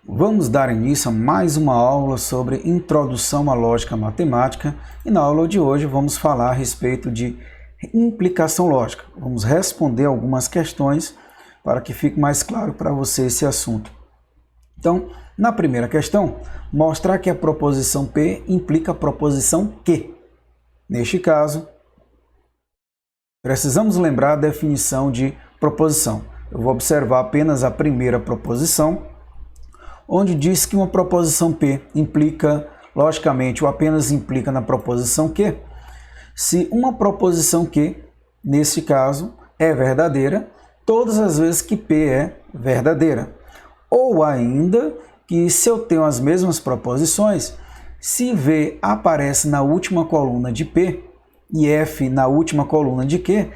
Vamos dar início a mais uma aula sobre Introdução à Lógica Matemática e na aula de hoje vamos falar a respeito de implicação lógica. Vamos responder algumas questões para que fique mais claro para você esse assunto. Então, na primeira questão, mostrar que a proposição P implica a proposição Q. Neste caso, precisamos lembrar a definição de proposição. Eu vou observar apenas a primeira proposição, onde diz que uma proposição P implica, logicamente, ou apenas implica na proposição Q, se uma proposição Q, nesse caso, é verdadeira, todas as vezes que P é verdadeira. Ou ainda, que se eu tenho as mesmas proposições, se V aparece na última coluna de P e F na última coluna de Q,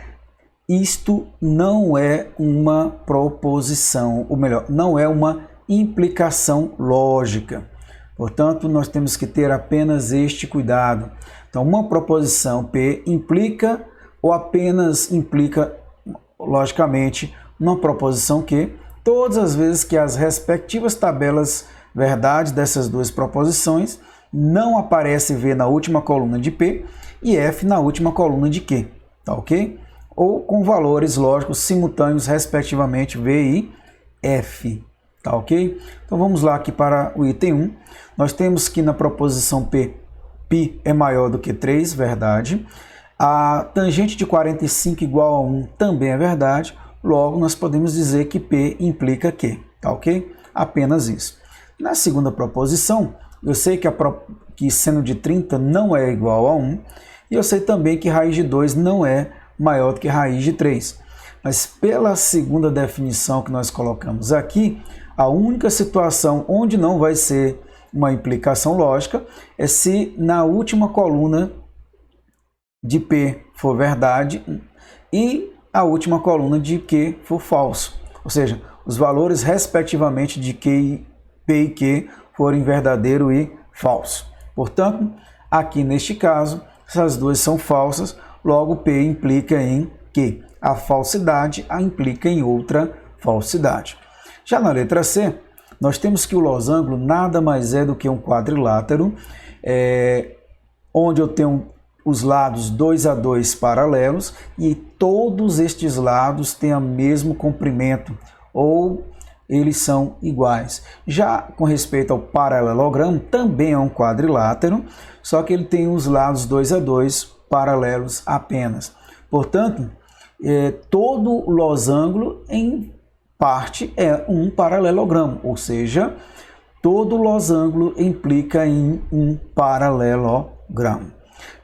isto não é uma proposição, ou melhor, não é uma implicação lógica. Portanto, nós temos que ter apenas este cuidado. Então, uma proposição P implica ou apenas implica, logicamente, uma proposição Q, todas as vezes que as respectivas tabelas verdade dessas duas proposições não aparece V na última coluna de P e F na última coluna de Q, tá ok? Ou com valores lógicos simultâneos, respectivamente, V e F. Tá ok? Então vamos lá aqui para o item 1. Nós temos que na proposição P, π é maior do que 3, verdade. A tangente de 45 igual a 1 também é verdade. Logo, nós podemos dizer que P implica Q. Tá ok? Apenas isso. Na segunda proposição, eu sei que seno de 30 não é igual a 1. E eu sei também que raiz de 2 não é maior do que raiz de 3. Mas pela segunda definição que nós colocamos aqui, a única situação onde não vai ser uma implicação lógica é se na última coluna de P for verdade e a última coluna de Q for falso. Ou seja, os valores respectivamente de P e Q forem verdadeiro e falso. Portanto, aqui neste caso, essas duas são falsas, logo P implica em Q. A falsidade a implica em outra falsidade. Já na letra C, nós temos que o losango nada mais é do que um quadrilátero, onde eu tenho os lados 2 a 2 paralelos e todos estes lados têm o mesmo comprimento, ou eles são iguais. Já com respeito ao paralelogramo, também é um quadrilátero, só que ele tem os lados 2 a 2 paralelos apenas. Portanto, todo losango em parte é um paralelogramo, ou seja, todo losango implica em um paralelogramo.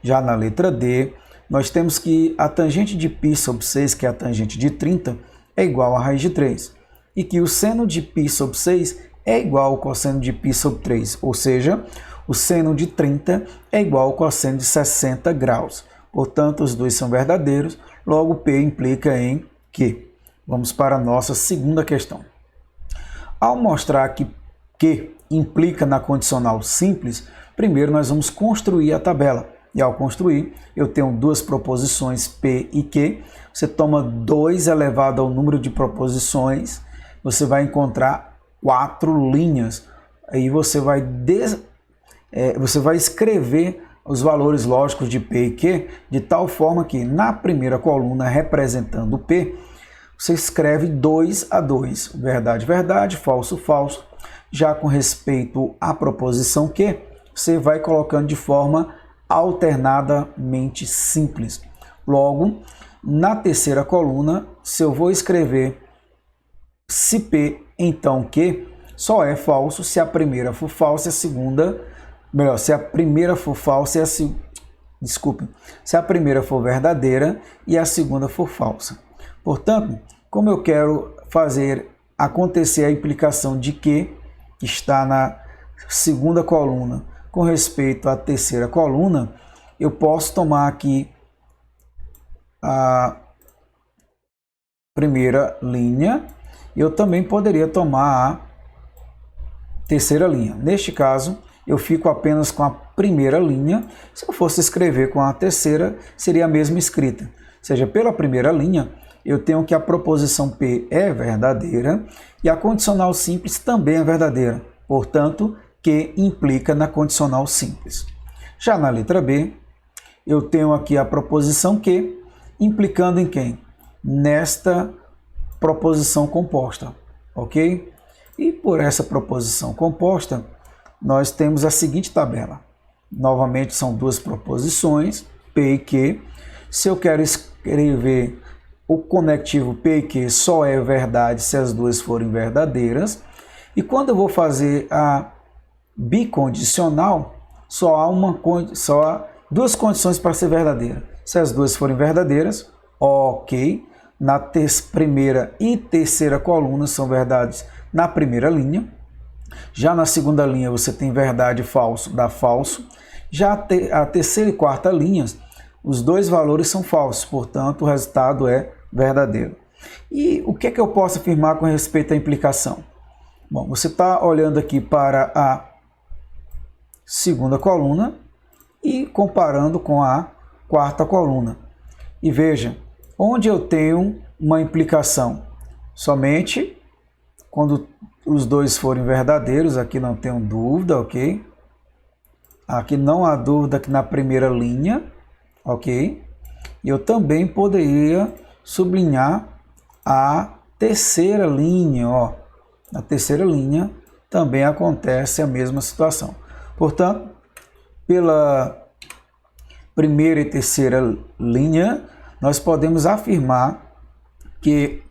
Já na letra D, nós temos que a tangente de π sobre 6, que é a tangente de 30, é igual a raiz de 3, e que o seno de π sobre 6 é igual ao cosseno de π sobre 3, ou seja, o seno de 30 é igual ao cosseno de 60 graus. Portanto, os dois são verdadeiros, logo P implica em Q. Vamos para a nossa segunda questão. Ao mostrar que Q implica na condicional simples, primeiro nós vamos construir a tabela. E ao construir, eu tenho duas proposições P e Q. Você toma 2 elevado ao número de proposições, você vai encontrar 4 linhas. Aí você vai escrever os valores lógicos de P e Q de tal forma que na primeira coluna representando P, você escreve 2 a 2, verdade, verdade, falso, falso. Já com respeito à proposição Q, você vai colocando de forma alternadamente simples. Logo, na terceira coluna, se eu vou escrever se P, então Q, só é falso se a primeira for falsa e a segunda, melhor, se a primeira for falsa e se a primeira for verdadeira e a segunda for falsa. Portanto, como eu quero fazer acontecer a implicação de Q, que está na segunda coluna, com respeito à terceira coluna, eu posso tomar aqui a primeira linha, e eu também poderia tomar a terceira linha. Neste caso, eu fico apenas com a primeira linha. Se eu fosse escrever com a terceira, seria a mesma escrita. Ou seja, pela primeira linha, eu tenho que a proposição P é verdadeira e a condicional simples também é verdadeira. portanto, Q implica na condicional simples. Já na letra B, eu tenho aqui a proposição Q, implicando em quem? Nesta proposição composta, ok? E por essa proposição composta, nós temos a seguinte tabela. Novamente, são duas proposições, P e Q. Se eu quero escrever o conectivo P e Q, só é verdade se as duas forem verdadeiras. E quando eu vou fazer a bicondicional, só há duas condições para ser verdadeira. Se as duas forem verdadeiras, ok. Na primeira e terceira coluna são verdades na primeira linha. Já na segunda linha você tem verdade e falso, dá falso. Já a terceira e quarta linhas, os dois valores são falsos, portanto o resultado é verdadeiro. E o que é que eu posso afirmar com respeito à implicação? Bom, você está olhando aqui para a segunda coluna e comparando com a quarta coluna. E veja, onde eu tenho uma implicação? Somente quando os dois forem verdadeiros, aqui não tenho dúvida, ok? Aqui não há dúvida que na primeira linha, ok? E eu também poderia sublinhar a terceira linha, ó. Na terceira linha também acontece a mesma situação. Portanto, pela primeira e terceira linha, nós podemos afirmar que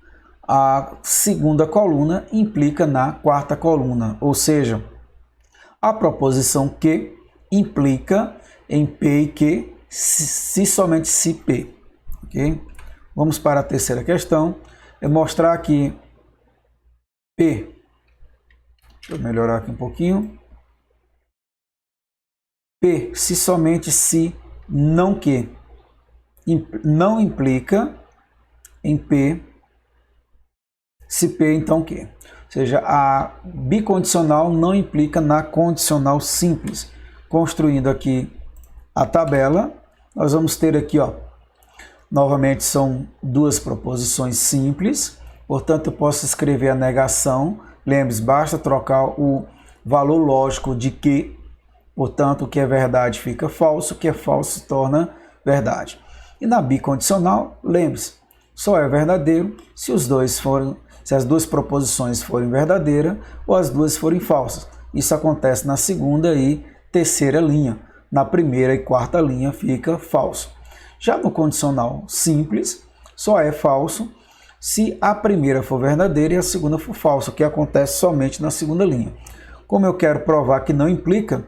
a segunda coluna implica na quarta coluna, ou seja, a proposição Q implica em P e Q se somente se P. Okay? Vamos para a terceira questão, é mostrar que P, deixa eu melhorar aqui um pouquinho, P se somente se não Q não implica em P, se P então Q. Ou seja, a bicondicional não implica na condicional simples. Construindo aqui a tabela, nós vamos ter aqui, ó, novamente são duas proposições simples, portanto eu posso escrever a negação. Lembre-se, basta trocar o valor lógico de Q, portanto o que é verdade fica falso, o que é falso se torna verdade. E na bicondicional, lembre-se, só é verdadeiro se as duas proposições forem verdadeiras ou as duas forem falsas. Isso acontece na segunda e terceira linha. Na primeira e quarta linha fica falso. Já no condicional simples, só é falso se a primeira for verdadeira e a segunda for falsa, o que acontece somente na segunda linha. Como eu quero provar que não implica,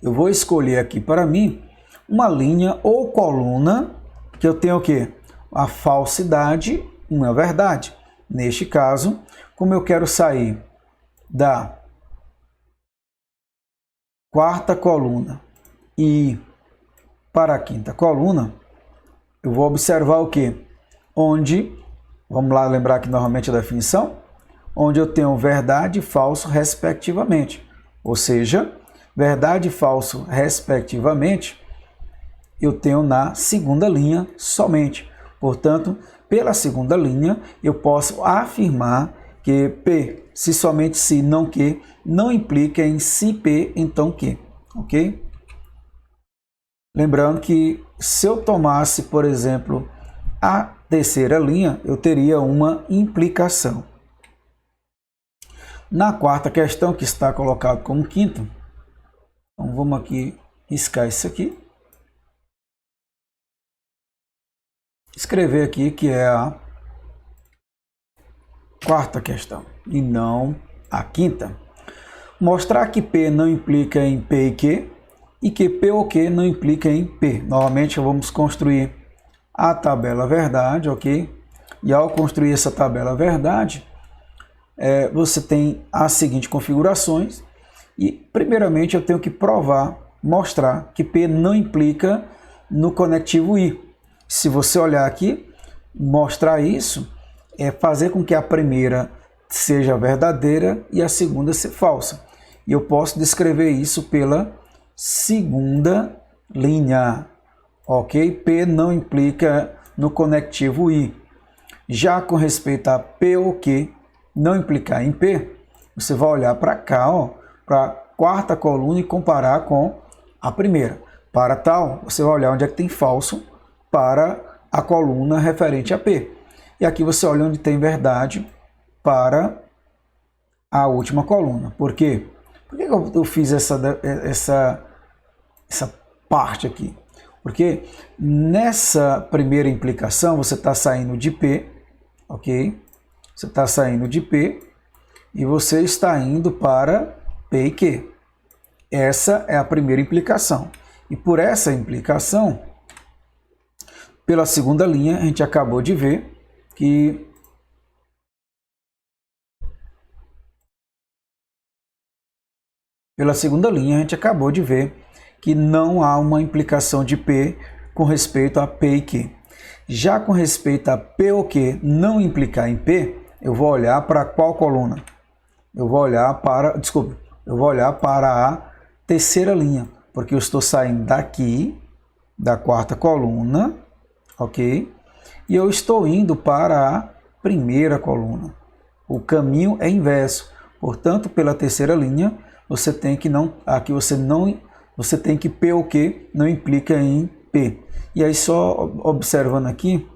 eu vou escolher aqui para mim uma linha ou coluna que eu tenho o quê? A falsidade, uma verdade. Neste caso, como eu quero sair da quarta coluna e para a quinta coluna, eu vou observar o quê? Onde, vamos lá lembrar aqui novamente a definição, onde eu tenho verdade e falso respectivamente. Ou seja, verdade e falso respectivamente, eu tenho na segunda linha somente. Portanto, pela segunda linha, eu posso afirmar que P, se somente se, não Q, não implica em se P, então Q. Ok? Lembrando que se eu tomasse, por exemplo, a terceira linha, eu teria uma implicação. Na quarta questão, que está colocado como quinta, então vamos aqui riscar isso aqui. Escrever aqui que é a quarta questão e não a quinta. Mostrar que P não implica em P e Q e que P ou Q não implica em P. Novamente vamos construir a tabela verdade, ok? E ao construir essa tabela verdade, você tem as seguintes configurações e primeiramente eu tenho que mostrar que P não implica no conectivo I. Se você olhar aqui, mostrar isso é fazer com que a primeira seja verdadeira e a segunda seja falsa. E eu posso descrever isso pela segunda linha, ok? P não implica no conectivo I. Já com respeito a P ou Q não implicar em P, você vai olhar para cá, para a quarta coluna e comparar com a primeira. Para tal, você vai olhar onde é que tem falso para a coluna referente a P. E aqui você olha onde tem verdade para a última coluna. Por quê? Por que eu fiz essa parte aqui? Porque nessa primeira implicação você está saindo de P, ok? Você está saindo de P e você está indo para P e Q. Essa é a primeira implicação. E por essa implicação, pela segunda linha, a gente acabou de ver que não há uma implicação de P com respeito a P e Q. Já com respeito a P ou Q não implicar em P, eu vou olhar para qual coluna? Eu vou olhar para a terceira linha, porque eu estou saindo daqui, da quarta coluna, ok? E eu estou indo para a primeira coluna. O caminho é inverso. Portanto, pela terceira linha, você tem que você tem que P ou Q não implica em P. E aí só observando aqui,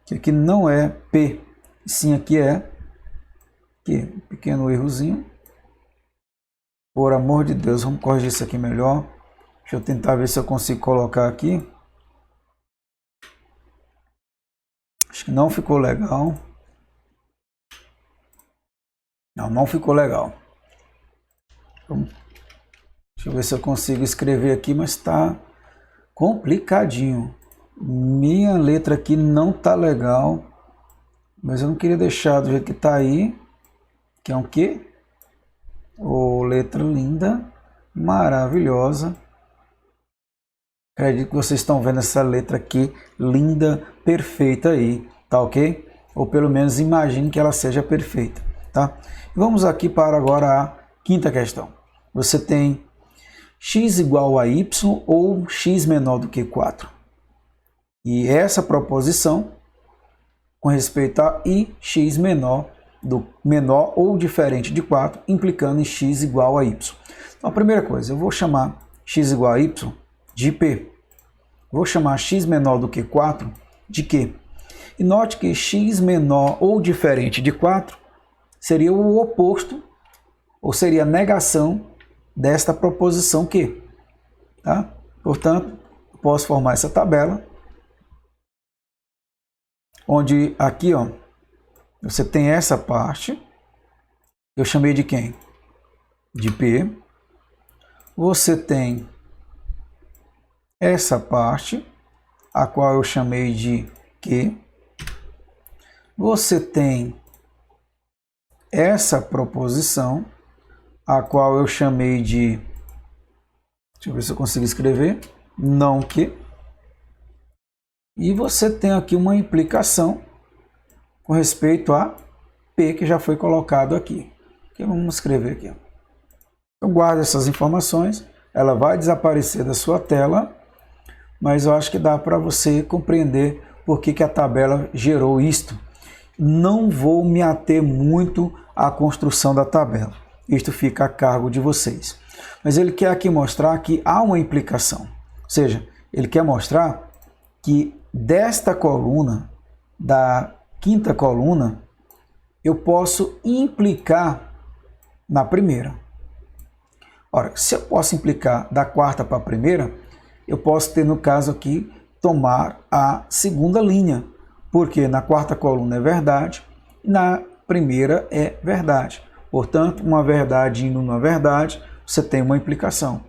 que aqui não é P, sim aqui é Q. Pequeno errozinho. Por amor de Deus, vamos corrigir isso aqui melhor. Deixa eu tentar ver se eu consigo colocar aqui. Acho que não ficou legal. Não ficou legal. Deixa eu ver se eu consigo escrever aqui, mas está complicadinho. Minha letra aqui não tá legal, mas eu não queria deixar do jeito que tá aí, que é um quê? Oh, letra linda, maravilhosa. Acredito que vocês estão vendo essa letra aqui, linda, perfeita aí, tá ok? Ou pelo menos imagine que ela seja perfeita, tá? Vamos aqui para agora a quinta questão. Você tem x igual a y ou x menor do que 4. E essa proposição, com respeito a i, x menor ou diferente de 4, implicando em x igual a y. Então, a primeira coisa, eu vou chamar x igual a y de P. Vou chamar x menor do que 4 de Q. E note que x menor ou diferente de 4 seria o oposto, ou seria a negação desta proposição Q. Tá? Portanto, posso formar essa tabela, onde aqui você tem essa parte, eu chamei de quem? De P. Você tem essa parte, a qual eu chamei de Q. Você tem essa proposição, a qual eu chamei de, deixa eu ver se eu consigo escrever, não Q. E você tem aqui uma implicação com respeito a P, que já foi colocado aqui. Vamos escrever aqui. Eu guardo essas informações, ela vai desaparecer da sua tela, mas eu acho que dá para você compreender por que a tabela gerou isto. Não vou me ater muito à construção da tabela. Isto fica a cargo de vocês. Mas ele quer aqui mostrar que há uma implicação. Ou seja, ele quer mostrar que desta coluna, da quinta coluna, eu posso implicar na primeira. Ora, se eu posso implicar da quarta para a primeira, eu posso ter, no caso aqui, tomar a segunda linha, porque na quarta coluna é verdade, na primeira é verdade. Portanto, uma verdade indo numa verdade, você tem uma implicação.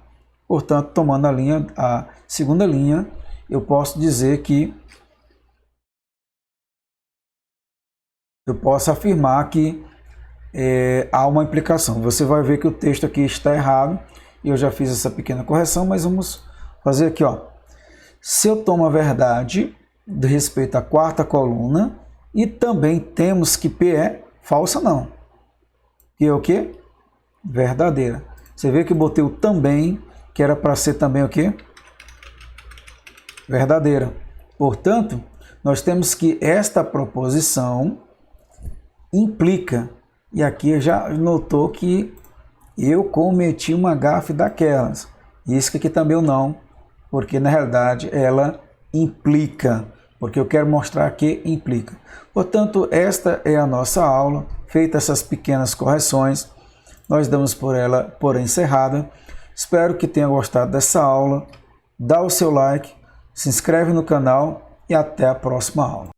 Portanto, tomando a segunda linha, eu posso dizer que eu posso afirmar que há uma implicação. Você vai ver que o texto aqui está errado, e eu já fiz essa pequena correção, mas vamos fazer aqui, Se eu tomo a verdade de respeito à quarta coluna, e também temos que P é falsa, não. Que é o quê? Verdadeira. Você vê que eu botei o também, que era para ser também o quê? Verdadeira. Portanto, nós temos que esta proposição implica E aqui já notou que eu cometi uma gafe daquelas. Isso que aqui também eu não, porque na realidade ela implica, porque eu quero mostrar que implica. Portanto, esta é a nossa aula. Feitas essas pequenas correções, nós damos por ela por encerrada. Espero que tenha gostado dessa aula. Dá o seu like, se inscreve no canal e até a próxima aula.